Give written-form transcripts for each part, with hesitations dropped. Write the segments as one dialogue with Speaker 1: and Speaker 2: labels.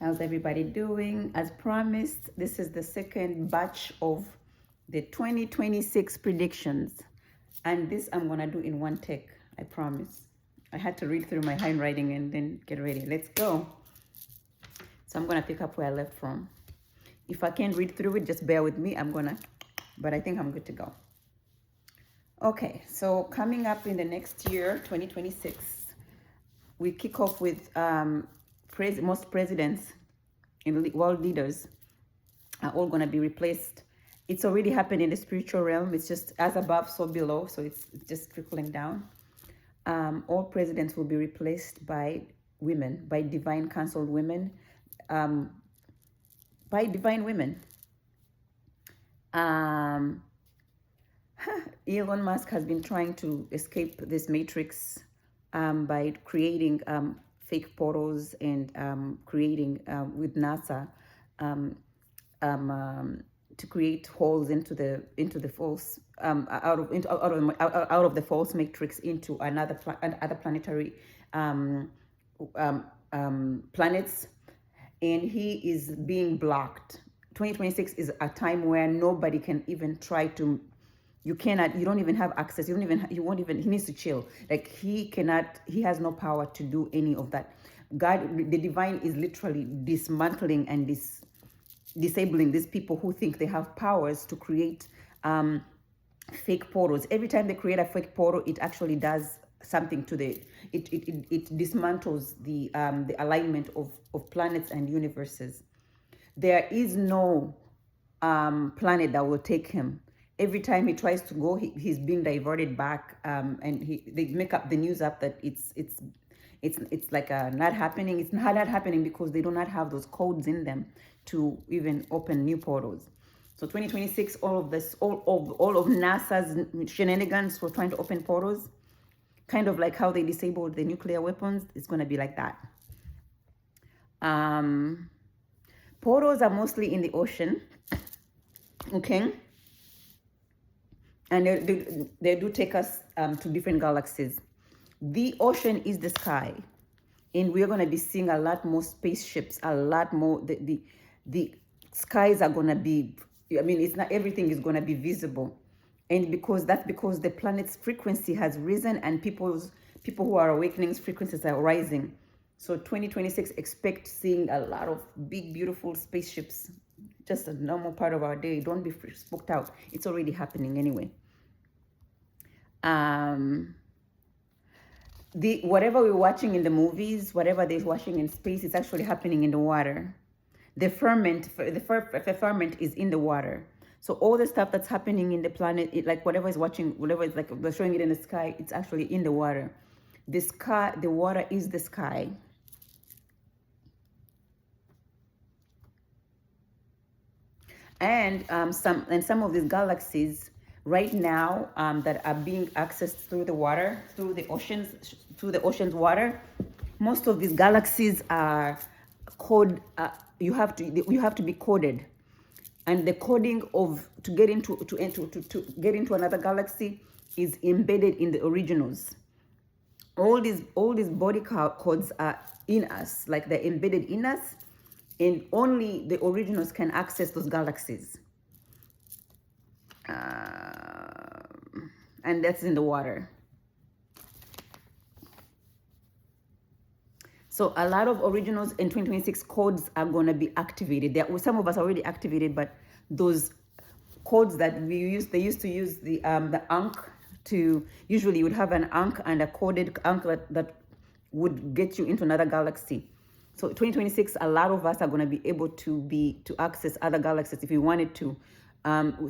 Speaker 1: How's everybody doing? As promised, this is the second batch of the 2026 predictions. And this I'm going to do in one take, I promise. I had to read through my handwriting and then get ready. Let's go. So I'm going to pick up where I left from. If I can't read through it, just bear with me. But I think I'm good to go. Okay, so coming up in the next year, 2026, we kick off with most presidents and world leaders are all going to be replaced. It's already happened in the spiritual realm. It's just as above, so below. So it's just trickling down. All presidents will be replaced by women, by divine counseled women, by divine women. Elon Musk has been trying to escape this matrix by creating fake portals and creating with NASA to create holes into the false out of the false matrix into other planetary planets, and he is being blocked. 2026 is a time where nobody can even try to. You don't even have access. You won't even, he needs to chill. Like he has no power to do any of that. God, the divine is literally dismantling and disabling these people who think they have powers to create fake portals. Every time they create a fake portal, it actually does something to it dismantles the alignment of planets and universes. There is no planet that will take him. Every time he tries to go, he's being diverted back, and they make up the news up that it's like not happening. It's not happening because they do not have those codes in them to even open new portals. So 2026, all of NASA's shenanigans for trying to open portals, kind of like how they disabled the nuclear weapons, it's going to be like that. Portals are mostly in the ocean, okay? And they do take us to different galaxies. The ocean is the sky, and we're going to be seeing a lot more spaceships, a lot more. The skies are going to be, I mean, it's not everything is going to be visible, and because the planet's frequency has risen, and people who are awakening frequencies are rising. So 2026, expect seeing a lot of big, beautiful spaceships. Just a normal part of our day. Don't be spooked out. It's already happening anyway. Whatever we're watching in the movies, whatever they're watching in space, it's actually happening in the water. The ferment is in the water. So all the stuff that's happening in the planet, like whatever is like they're showing it in the sky, it's actually in the water. The water is the sky. And some of these galaxies right now that are being accessed through the water, through the ocean's water, most of these galaxies are code. You have to be coded, and the coding to get into another galaxy is embedded in the originals. All these body codes are in us, like they're embedded in us, and only the originals can access those galaxies. And that's in the water. So a lot of originals in 2026 codes are going to be activated. Some of us already activated, but those codes that they used to use the Ankh to, usually you would have an Ankh and a coded Ankh that would get you into another galaxy. So 2026, a lot of us are going to be able to access other galaxies if we wanted to,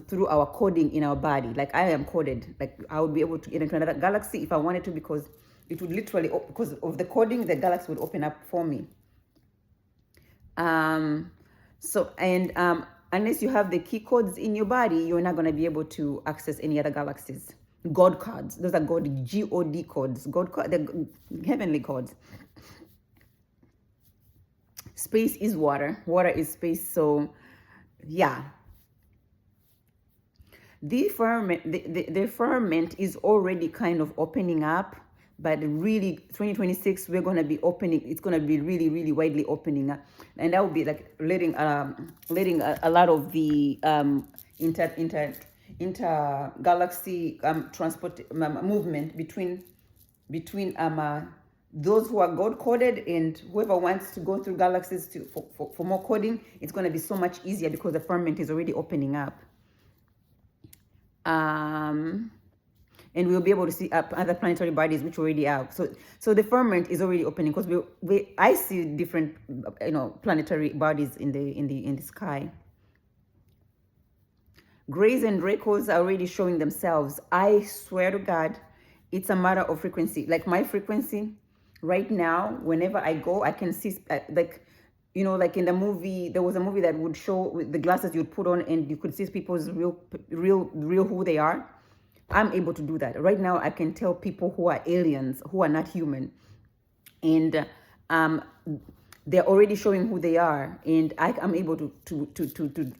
Speaker 1: through our coding in our body. Like I am coded. Like I would be able to get into another galaxy if I wanted to, because it would literally, because of the coding, the galaxy would open up for me. Unless you have the key codes in your body, you're not going to be able to access any other galaxies. God codes. Those are God codes. The heavenly codes. Space is water. Water is space. So, yeah. The firmament is already kind of opening up. but really 2026 we're going to be opening, it's going to be really, really widely opening up, and that will be like letting a lot of the inter galaxy transport movement between those who are God coded and whoever wants to go through galaxies for more coding. It's going to be so much easier because the firmament is already opening up. And we'll be able to see other planetary bodies which already are. So the firmament is already opening because I see different planetary bodies in the sky. Grays and Dracos are already showing themselves. I swear to God, it's a matter of frequency. Like my frequency right now, whenever I go, I can see like in the movie, there was a movie that would show with the glasses you'd put on and you could see people's real who they are. I'm able to do that. Right now, I can tell people who are aliens, who are not human. And they're already showing who they are. And I'm able to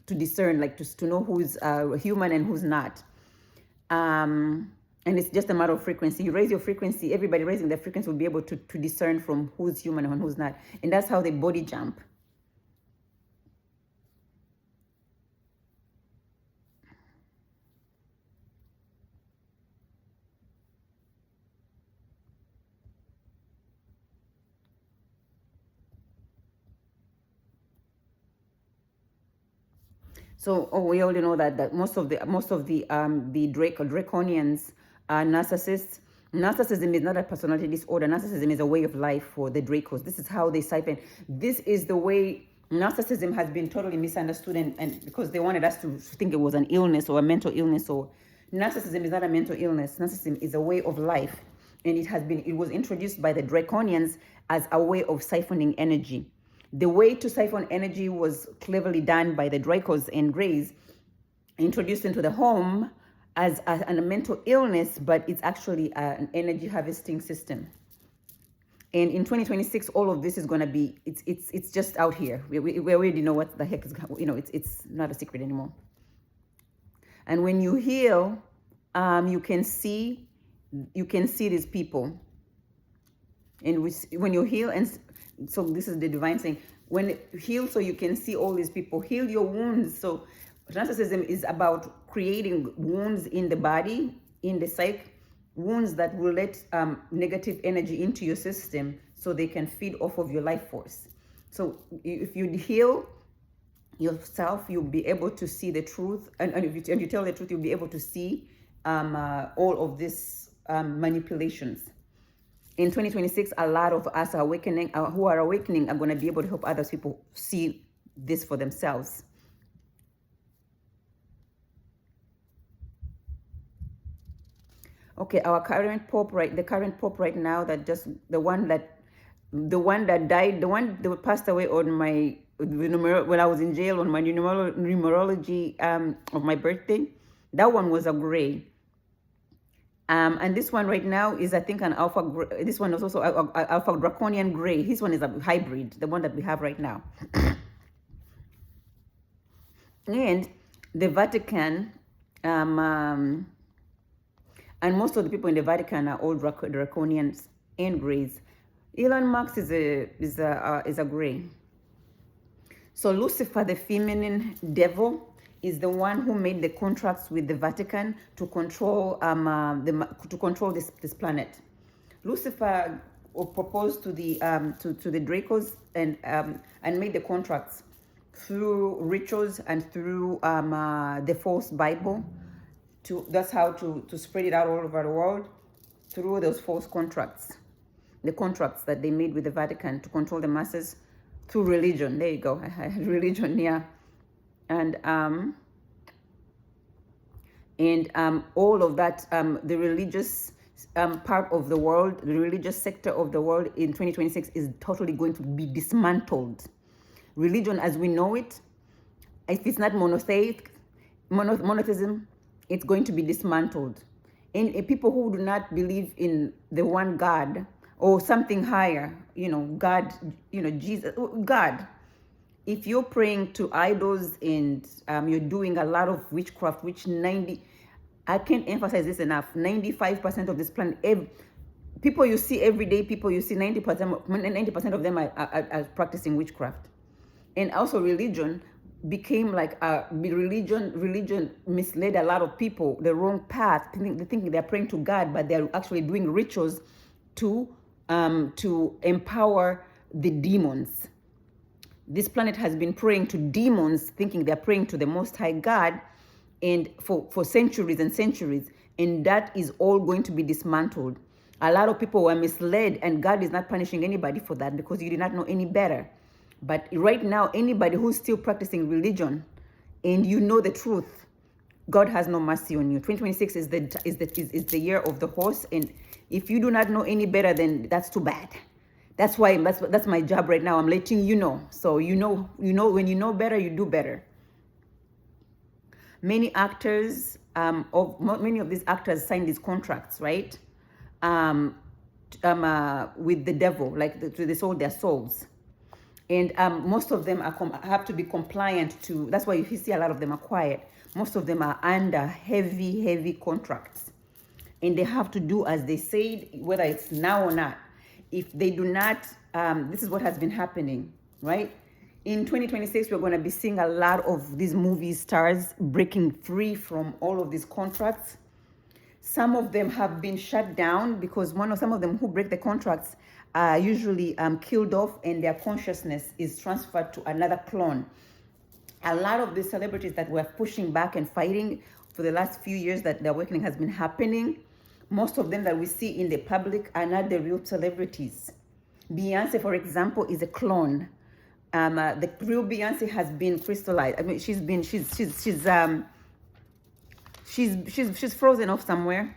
Speaker 1: discern, like to know who's human and who's not. And it's just a matter of frequency. You raise your frequency, everybody raising their frequency will be able to discern from who's human and who's not. And that's how they body jump. So we already know that most of the draconians are narcissists. Narcissism is not a personality disorder. Narcissism is a way of life for the Dracos. This is how they siphon. This is the way narcissism has been totally misunderstood, and because they wanted us to think it was an illness or a mental illness. Or narcissism is not a mental illness. Narcissism is a way of life, and it was introduced by the draconians as a way of siphoning energy. The way to siphon energy was cleverly done by the Dracos and Greys, introduced into the home as a mental illness, but it's actually an energy harvesting system. And in 2026, all of this is going to be, it's just out here. We already know what the heck is, it's not a secret anymore. And when you heal, you can see these people. And when you heal, and so this is the divine saying, when you heal, so you can see all these people, heal your wounds. So narcissism is about creating wounds in the body, in the psyche, wounds that will let negative energy into your system so they can feed off of your life force. So if you heal yourself, you'll be able to see the truth. And if you tell the truth, you'll be able to see all of these manipulations. In 2026, a lot of us are awakening, who are awakening, are going to be able to help other people see this for themselves. Okay, our current pope, the current pope right now, the one that died, that passed away on my when I was in jail on my numerology of my birthday. That one was a gray. And this one right now is, I think, an alpha. This one is also alpha draconian gray. This one is a hybrid, the one that we have right now. And the Vatican, and most of the people in the Vatican are all draconians and grays. Elon Musk is a gray. So Lucifer, the feminine devil, is the one who made the contracts with the Vatican to control this planet. Lucifer proposed to the Dracos and made the contracts through rituals and through the false Bible. That's how to spread it out all over the world through those false contracts. The contracts that they made with the Vatican to control the masses through religion. There you go. Religion, yeah. And all of that, the religious part of the world, the religious sector of the world in 2026 is totally going to be dismantled. Religion as we know it, if it's not monotheism, it's going to be dismantled. And people who do not believe in the one God or something higher, God, Jesus, God. If you're praying to idols and you're doing a lot of witchcraft, which I can't emphasize this enough, 95% of this planet, people you see every day, people you see 90% of them are practicing witchcraft. And also religion became like a religion misled a lot of people the wrong path, thinking they're praying to God, but they're actually doing rituals to empower the demons. This planet has been praying to demons, thinking they're praying to the Most High God, and for centuries and centuries, and that is all going to be dismantled. A lot of people were misled, and God is not punishing anybody for that because you did not know any better. But right now, anybody who's still practicing religion and you know the truth, God has no mercy on you. 2026 is the year of the horse, and if you do not know any better, then that's too bad. That's why that's my job right now. I'm letting you know. So you know when you know better, you do better. Many actors, many of these actors signed these contracts, right? With the devil, like they sold their souls. And most of them have to be compliant to, that's why you see a lot of them are quiet. Most of them are under heavy contracts. And they have to do as they said, whether it's now or not. If they do not, this is what has been happening, right? In 2026, we're going to be seeing a lot of these movie stars breaking free from all of these contracts. Some of them have been shut down because some of them who break the contracts are usually killed off, and their consciousness is transferred to another clone. A lot of the celebrities that were pushing back and fighting for the last few years that the awakening has been happening, most of them that we see in the public are not the real celebrities. Beyonce, for example, is a clone. The real Beyonce has been crystallized. I mean, she's frozen off somewhere,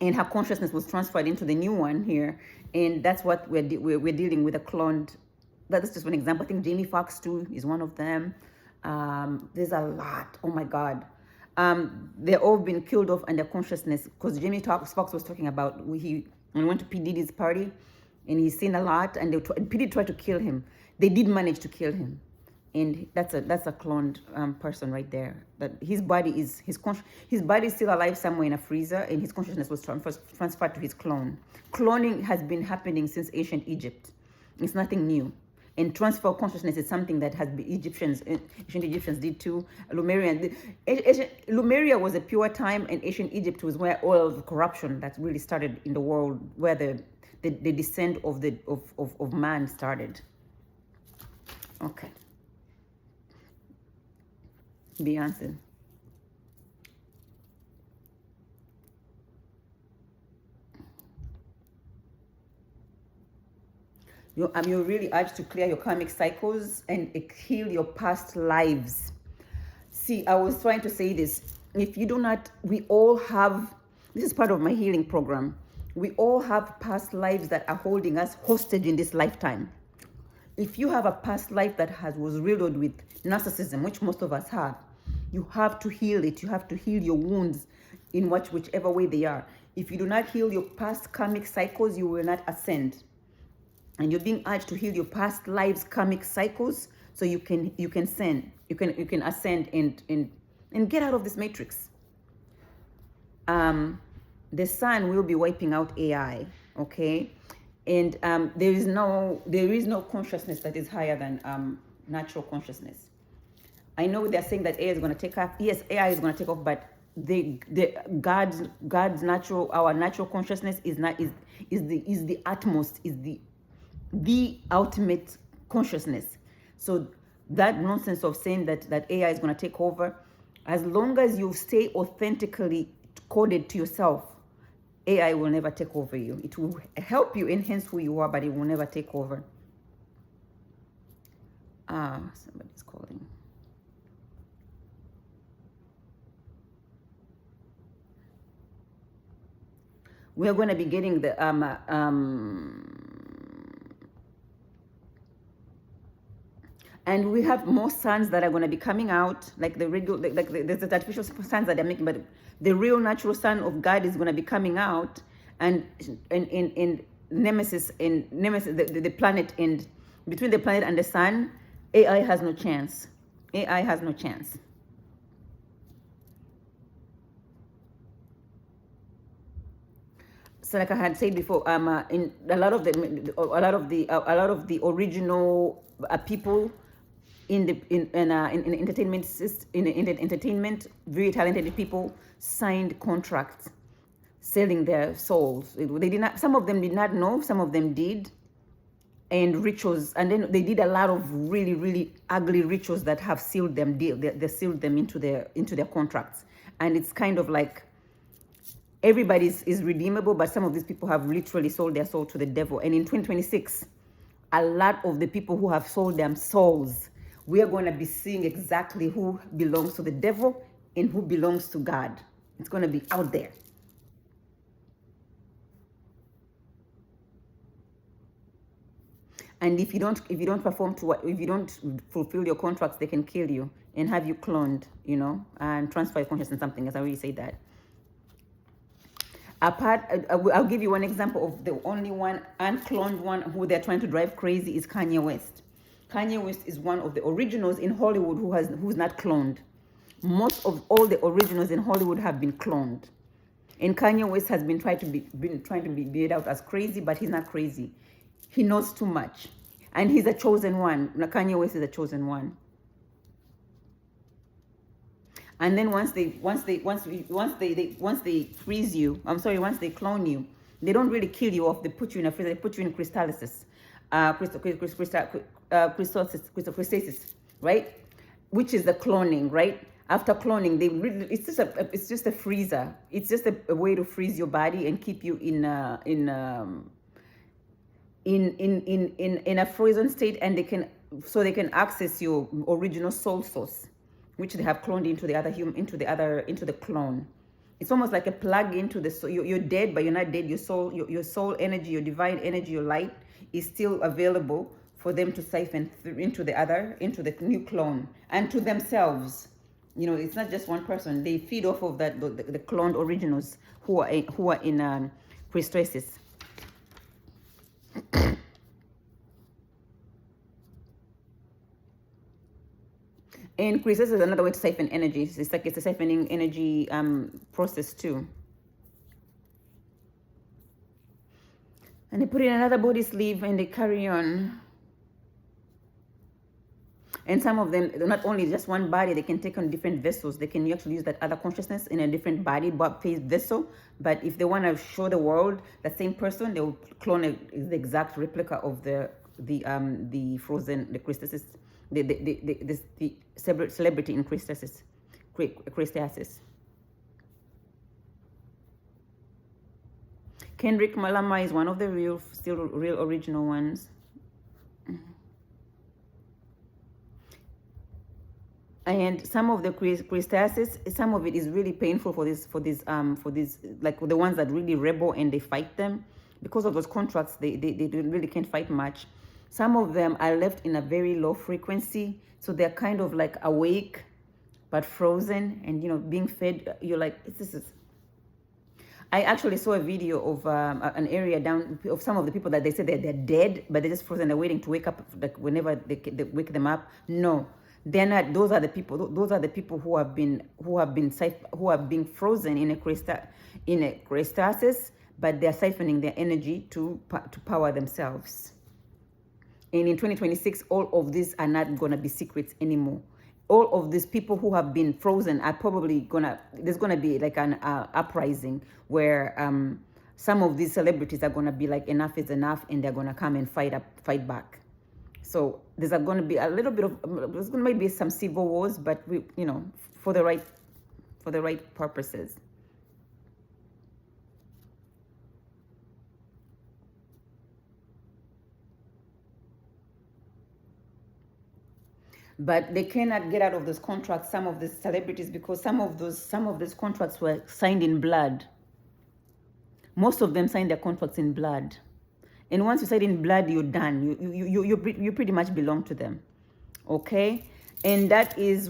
Speaker 1: and her consciousness was transferred into the new one here, and that's what we're dealing with, a cloned. That's just one example. I think Jamie Foxx too is one of them. There's a lot. Oh my God. They've all been killed off under consciousness, because Jamie Foxx was talking about when he went to P. Diddy's party, and he's seen a lot, and P. Diddy tried to kill him. They did manage to kill him, and that's a cloned person right there. That his body is his body is still alive somewhere in a freezer, and his consciousness was transferred to his clone. Cloning has been happening since ancient Egypt. It's nothing new. And transfer of consciousness is something that ancient Egyptians did too. Lemuria was a pure time, and ancient Egypt was where all of the corruption that really started in the world, where the descent of man started. Okay. Beyonce. You're really urged to clear your karmic cycles and heal your past lives. See, I was trying to say this. If you do not, we all have, this is part of my healing program. We all have past lives that are holding us hostage in this lifetime. If you have a past life that was riddled with narcissism, which most of us have, you have to heal it. You have to heal your wounds in whichever way they are. If you do not heal your past karmic cycles, you will not ascend. And you're being urged to heal your past lives karmic cycles so you can ascend and get out of this matrix. The sun will be wiping out AI, okay? And there is no consciousness that is higher than natural consciousness. I know they're saying that AI is going to take off. Yes, AI is going to take off, but God's natural, our natural consciousness is the utmost, is the ultimate consciousness. So that nonsense of saying that AI is going to take over, as long as you stay authentically coded to yourself, AI will never take over you. It will help you enhance who you are, but it will never take over. Somebody's calling. We're going to be getting the and we have more suns that are going to be coming out, like the regular, there's the artificial suns that they're making, but the real natural sun of God is going to be coming out, and in Nemesis, the planet, and between the planet and the sun, AI has no chance. AI has no chance. So like I had said before, in a lot of the original people in the in entertainment in the entertainment, very talented people signed contracts selling their souls. They did not. Some of them did not know. Some of them did, and rituals. And then they did a lot of really ugly rituals that have sealed them. They sealed them into their contracts. And it's kind of like everybody is redeemable, but some of these people have literally sold their soul to the devil. And in 2026, a lot of the people who have sold their souls, we are going to be seeing exactly who belongs to the devil and who belongs to God. It's going to be out there. And if you don't fulfill your contracts, they can kill you and have you cloned, and transfer your consciousness something. As I already said that. I'll give you one example of the only one uncloned one who they're trying to drive crazy is Kanye West. Kanye West is one of the originals in Hollywood who's not cloned. Most of all the originals in Hollywood have been cloned. And Kanye West has been trying to be made out as crazy, but he's not crazy. He knows too much, and he's a chosen one. Now, Kanye West is a chosen one. And then once they freeze you, once they clone you, they don't really kill you off. They put you in a freezer. They put you in crystallysis, crystallysis, right? Which is the cloning, right? After cloning, it's just a freezer. It's just a way to freeze your body and keep you in a frozen state, and they can access your original soul source, which they have cloned into the clone. It's almost like a plug into the soul. You're dead, but you're not dead. Your soul energy, your divine energy, your light is still available for them to siphon into the new clone and to themselves. It's not just one person. They feed off of that the cloned originals who are in crystallysis. And crystallysis is another way to siphon energy. It's a siphoning energy process too. And they put it in another body sleeve and they carry on. And some of them, not only just one body, they can take on different vessels. They can actually use that other consciousness in a different body, phase vessel. But if they want to show the world the same person, they will clone the exact replica of the frozen, the crystallysis, the celebrity in crystallysis. Kendrick Lamar is one of the real original ones. And some of the crystallysis, some of it is really painful for these like the ones that really rebel and they fight them. Because of those contracts, they really can't fight much. Some of them are left in a very low frequency, so they're kind of like awake but frozen, and being fed. You're like, this is. I actually saw a video of an area down of some of the people that they said they're dead, but they're just frozen. They're waiting to wake up, like whenever they wake them up. No, they're not. Those are the people. Those are the people who have been frozen in a crystallysis, but they're siphoning their energy to power themselves. And in 2026, all of these are not going to be secrets anymore. All of these people who have been frozen are probably there's going to be like an uprising where some of these celebrities are going to be like, enough is enough, and they're going to come and fight back. So there's going to be a little bit of, there's going to maybe some civil wars, but for the right purposes. But they cannot get out of those contracts, some of the celebrities, because some of those contracts were signed in blood. Most of them signed their contracts in blood. And once you sign in blood, you're done. You pretty much belong to them. Okay? And that's a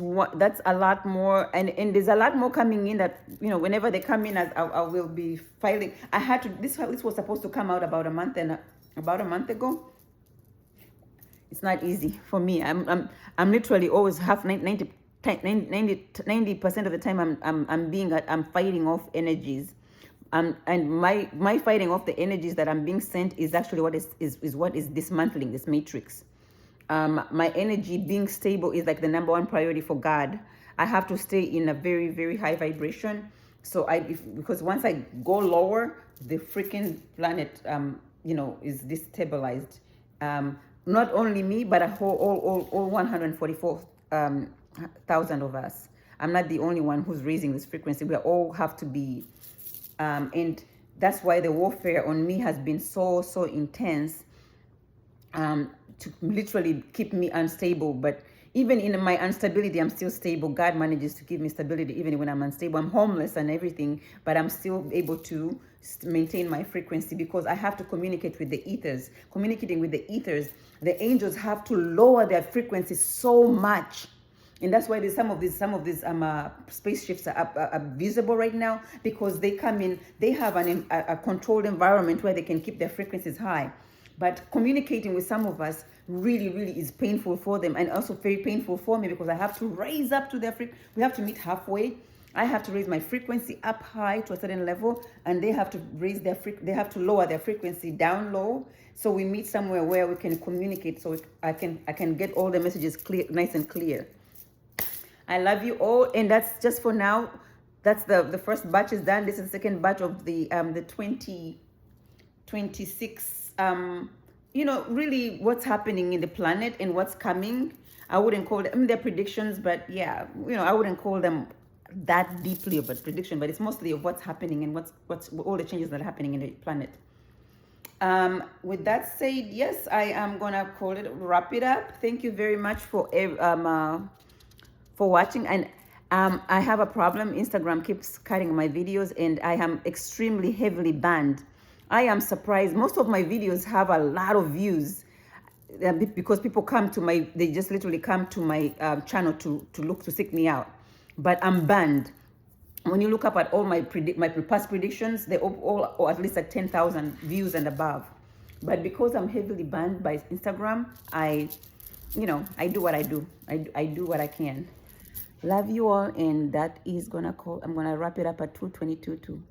Speaker 1: lot more, and there's a lot more coming in that, whenever they come in, I will be filing. This was supposed to come out about a month ago. It's not easy for me. I'm literally always 90% of the time I'm fighting off energies, And my fighting off the energies that I'm being sent is actually what is what is dismantling this matrix. My energy being stable is like the number one priority for God. I have to stay in a very, very high vibration. So because once I go lower, the freaking planet, is destabilized. Not only me, but a whole, all 144,000 of us. I'm not the only one who's raising this frequency. We all have to be, and that's why the warfare on me has been so, so intense, to literally keep me unstable. But even in my instability, I'm still stable. God manages to give me stability even when I'm unstable. I'm homeless and everything, but I'm still able to maintain my frequency because I have to communicate with the ethers. Communicating with the ethers, the angels have to lower their frequency so much. And that's why there's some of these spaceships are visible right now, because they come in, they have a controlled environment where they can keep their frequencies high. But communicating with some of us really, really is painful for them, and also very painful for me, because I have to raise up to their we have to meet halfway. I have to raise my frequency up high to a certain level, and they have to raise they have to lower their frequency down low. So we meet somewhere where we can communicate, so I can get all the messages clear, nice and clear. I love you all, and that's just for now. That's the first batch is done. This is the second batch of the 2026. Really what's happening in the planet and what's coming. I wouldn't call them their predictions, but yeah, I wouldn't call them that deeply of a prediction, but it's mostly of what's happening and what's all the changes that are happening in the planet. With that said, yes, I am gonna wrap it up. Thank you very much for watching. And I have a problem. Instagram keeps cutting my videos, and I am extremely heavily banned. I am surprised. Most of my videos have a lot of views, because people they just literally come to my channel to seek me out. But I'm banned. When you look up at all my past predictions, they all or at least at 10,000 views and above. But because I'm heavily banned by Instagram, I do what I do. I do what I can. Love you all, and that is I'm gonna wrap it up at 2:22 too.